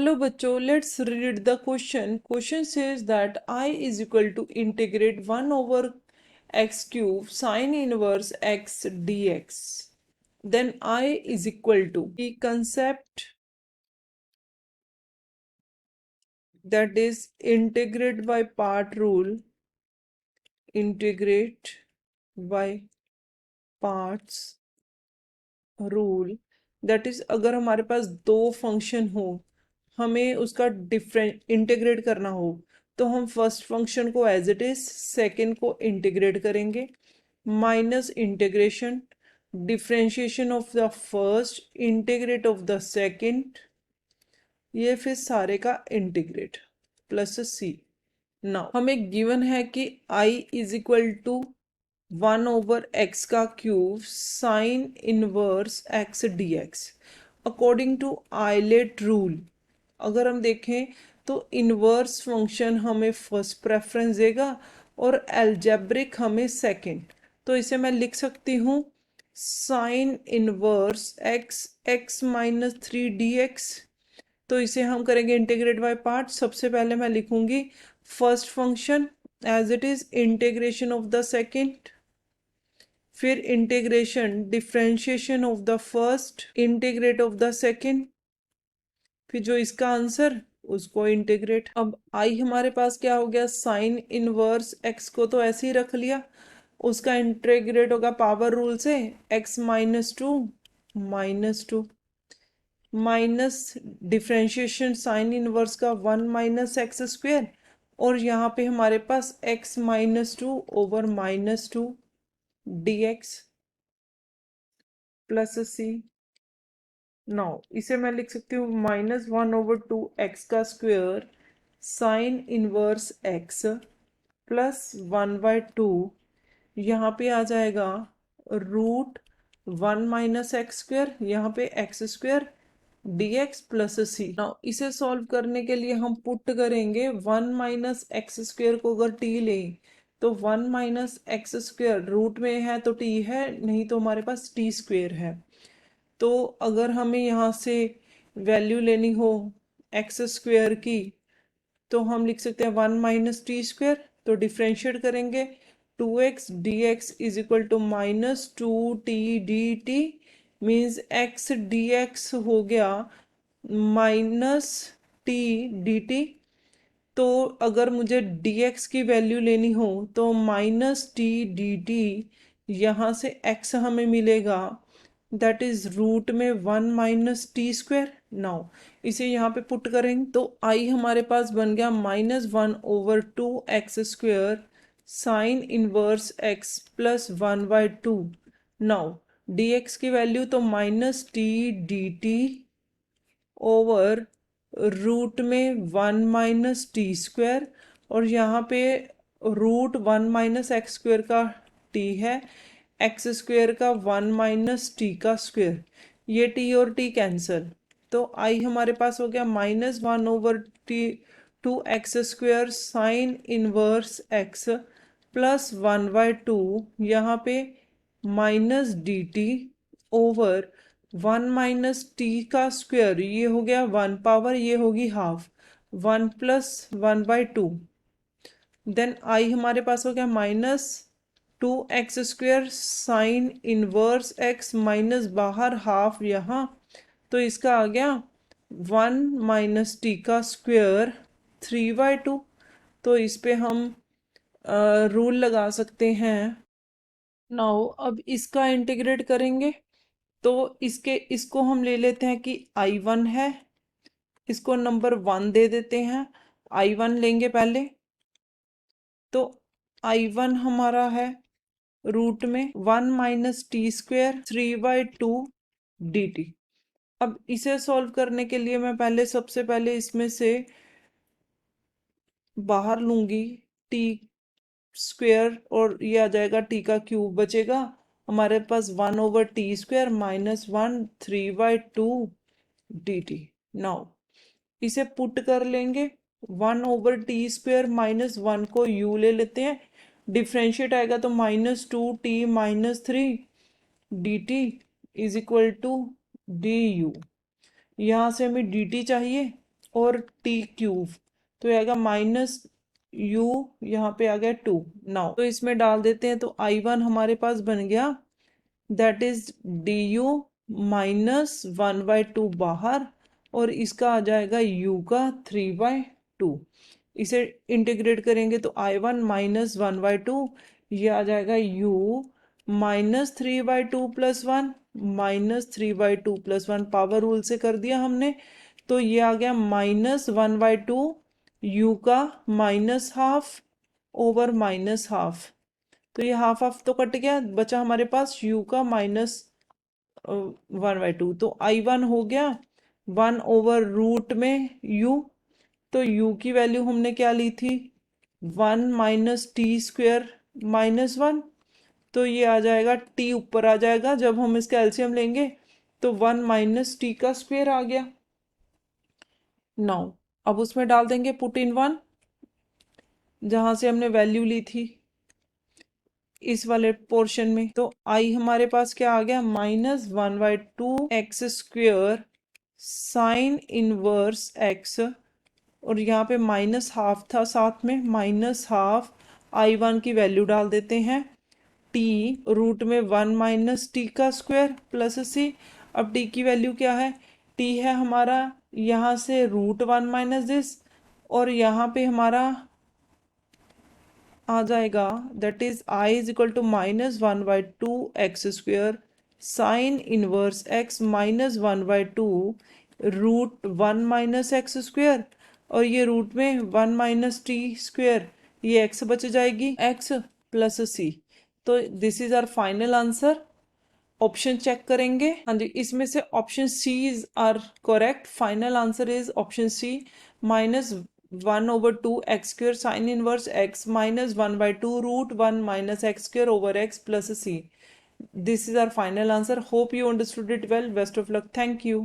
Hello bachcho, let's read the question. Question says that I is equal to integrate 1 over x cube sine inverse x dx. Then I is equal to the concept that is integrate by part rule, integrate by parts rule. That is अगर हमारे पास दो function हो, हमें उसका different integrate करना हो, तो हम फर्स्ट फंक्शन को एज इट इज, सेकेंड को इंटीग्रेट करेंगे, minus integration differentiation of the first integrate of the second, ये फिर सारे का इंटीग्रेट प्लस सी। नाउ हमें गिवन है कि i is equal to 1 over x का cube sine inverse x dx। According to ILATE rule अगर हम देखें तो इनवर्स फंक्शन हमें फर्स्ट प्रेफरेंस देगा और एल्जेब्रिक हमें सेकंड। तो इसे मैं लिख सकती हूँ sign inverse x minus 3 dx। तो इसे हम करेंगे इंटीग्रेट बाय पार्ट। सबसे पहले मैं लिखूंगी first function as it is integration of the second, फिर integration differentiation of the first integrate of the second, फिर जो इसका आंसर उसको इंटीग्रेट। अब आई हमारे पास क्या हो गया, साइन इनवर्स एक्स को तो ऐसे ही रख लिया, उसका इंटीग्रेट होगा पावर रूल से x minus two minus differentiation sine inverse का 1 माइनस एक्स स्क्वेयर, और यहाँ पे हमारे पास x minus 2 over minus 2 dx plus C. Now इसे मैं लिख सकती हूँ माइनस 1 ओवर 2x का square sine inverse x plus 1/2, यहाँ पे आ जाएगा रूट 1 माइनस एक्स स्क्वेयर, यहाँ पे x square dx plus C. Now इसे सॉल्व करने के लिए हम पुट करेंगे 1 माइनस एक्स स्क्वेयर को अगर t लें तो 1 माइनस एक्स स्क्वेयर रूट में है तो t है, नहीं तो हमारे पास t स्क्वेयर है। तो अगर हमें यहाँ से वैल्यू लेनी हो एक्स स्क्वेयर की तो हम लिख सकते हैं 1 माइनस टी स्क्वेयर। तो डिफ्रेंशिएट करेंगे 2x dx is equal to minus 2t dt, means x dx हो गया माइनस टी dt। तो अगर मुझे dx की वैल्यू लेनी हो तो माइनस टी डी टी, यहाँ से x हमें मिलेगा दैट इज रूट में 1 माइनस टी स्क्वेयर। नाउ इसे यहाँ पे पुट करेंगे तो आई हमारे पास बन गया minus 1 over 2x square sine inverse x plus 1/2। Now dx की वैल्यू तो minus T D T over root में 1 माइनस टी स्क्वेयर, और यहाँ पे रूट 1 माइनस एक्स स्क्वेयर का t है, एक्स स्क्वेयर का 1 माइनस टी का स्क्वेयर, ये t और t कैंसल। तो आई हमारे पास हो गया minus 1 over T 2x square sine inverse x plus 1/2, यहाँ पे minus D T over 1 minus T का स्क्वेयर, ये हो गया 1 पावर, ये होगी हाफ, 1 प्लस 1/2। देन आई हमारे पास हो गया minus 2x square sine inverse x minus बाहर हाफ यहाँ, तो इसका आ गया 1 माइनस टी का स्क्वेयर 3/2। तो इस पे हम रूल लगा सकते हैं। नाउ अब इसका इंटीग्रेट करेंगे तो इसको हम ले लेते हैं कि I1 है, इसको नंबर 1 दे देते हैं। I1 लेंगे पहले, तो I1 हमारा है रूट में 1 माइनस टी स्क्वेयर 3/2 dt। अब इसे सॉल्व करने के लिए मैं सबसे पहले इसमें से बाहर लूंगी t स्क्वेयर, और ये आ जाएगा t का क्यूब बचेगा हमारे पास 1 over T square minus 1 3/2 dt। Now इसे पुट कर लेंगे 1 ओवर टी स्क्वेयर माइनस 1 को u ले लेते हैं, डिफ्रेंशिएट आएगा तो minus 2t minus 3 dt is equal to D U. यहाँ से हमें dt चाहिए और टी क्यूब, तो ये आएगा माइनस यू, यहाँ पे आ गया 2। नाउ तो इसमें डाल देते हैं, तो I1 हमारे पास बन गया, that is D you minus 1/2 बाहर, और इसका आ जाएगा u का 3/2। इसे इंटीग्रेट करेंगे तो I1 माइनस 1/2, ये आ जाएगा u minus 3/2 plus 1, minus 3/2 plus 1, power rule से कर दिया हमने, तो ये आ गया माइनस 1/2, u का minus half over minus half, तो ये हाफ हाफ तो कट गया, बचा हमारे पास u का माइनस 1/2, तो I1 हो गया 1/√में u, तो u की वैल्यू हमने क्या ली थी, 1 माइनस टी स्क्वेयर माइनस 1, तो ये आ जाएगा t ऊपर आ जाएगा, जब हम इसका एलसीएम लेंगे तो 1 माइनस टी का स्क्वेयर आ गया। नाउ अब उसमें डाल देंगे पुट इन 1, जहां से हमने वैल्यू ली थी इस वाले पोर्शन में, तो आई हमारे पास क्या आ गया, minus 1/2 x² sine inverse x, और यहाँ पे माइनस हाफ था साथ में, माइनस हाफ I1 की वैल्यू डाल देते हैं, t रूट में 1 माइनस टी का स्क्वायर प्लस c। अब t की वैल्यू क्या है, t है हमारा यहाँ से √1 माइनस दिस, और यहाँ पे हमारा आ जाएगा, that is I is equal to minus 1/2 x² sine inverse x minus 1/2 √1 minus x², और ये रूट में 1 माइनस टी स्क्वेयर, ये x बच जाएगी, x प्लस c। तो this is our final answer. Option check करेंगे, हाँ जी, इसमें से option C is are correct, final answer is option C, minus 1/2 x² sine inverse x minus 1/2 √1 minus x² over x plus c. This is our final answer. Hope you understood it well. Best of luck. Thank you.